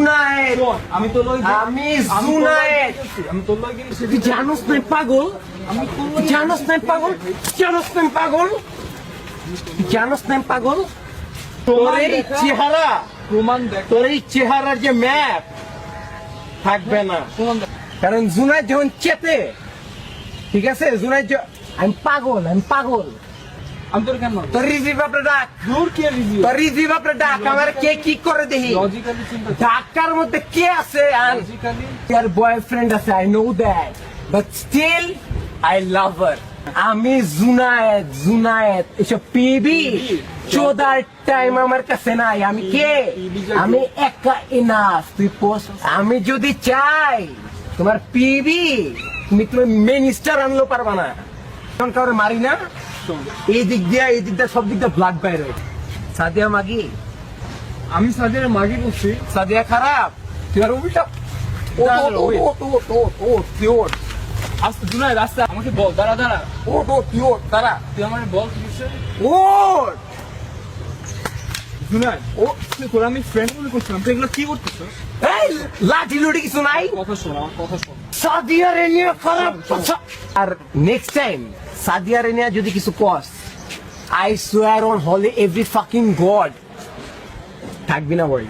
জুনায়েদ, আমি তো লই আমি জুনায়েদ। আমি তো লই গেছি তুই জানোস না পাগল, আমি তো জানোস না পাগল, জানোস না পাগল, জানোস না পাগল। তোর এই চেহারা, প্রমাণ দেখ তোর এই চেহারার যে ম্যাপ থাকবে না, প্রমাণ দেখ কারণ জুনায়েদ যখন চেতে, ঠিক আছে, জুনায়েদ আমি পাগল, আমি পাগল। আমি তোর কেন তোর রিভিউ আপনি ডাক, দূর কে রিভিউ তোর রিভিউ আপনি ডাক, আমার কে কি করে দেখি। লজিক্যালি চিন্তা ঢাকার মধ্যে কে আছে? লজিক্যালি Your boyfriend আছে, I know that, but still I love her. আমি জুনায়েদ, জুনায়েদ এসব পিবি চোদার টাইম আমার কাছে নাই। আমি কে? আমি একা ইনাফ। তুই পোস্ট, আমি যদি চাই তোমার পিবি, তুমি মিনিস্টার আনলেও পারবা না। এখন কাউরে মারি না, এই দিক দিয়ে সব দিক দিয়ে ব্লাড বাইর হয়। সাদিয়া মাগি, আমি সাজের মাগি বলছি সাদিয়া খারাপ, তুই আর উল্টা আস্তে জুনাই রাস্তা আমাকে বল দাঁড়া দাঁড়া তারা তুই আমার বল কি বিষয় ওট জুনাই ও তোর আমি ফ্রেন্ড বলে করছিলাম তুই এগুলো কি করতেছ এই লাঠি লুটি কিছু নাই। কথা শোন আমার কথা শোন সাদিয়া রেনিয়া খারাপ। আর নেক্সট টাইম সাদিয়া রেনিয়া যদি কিছু কস, I swear on holy every fucking god, থাকবি না বই।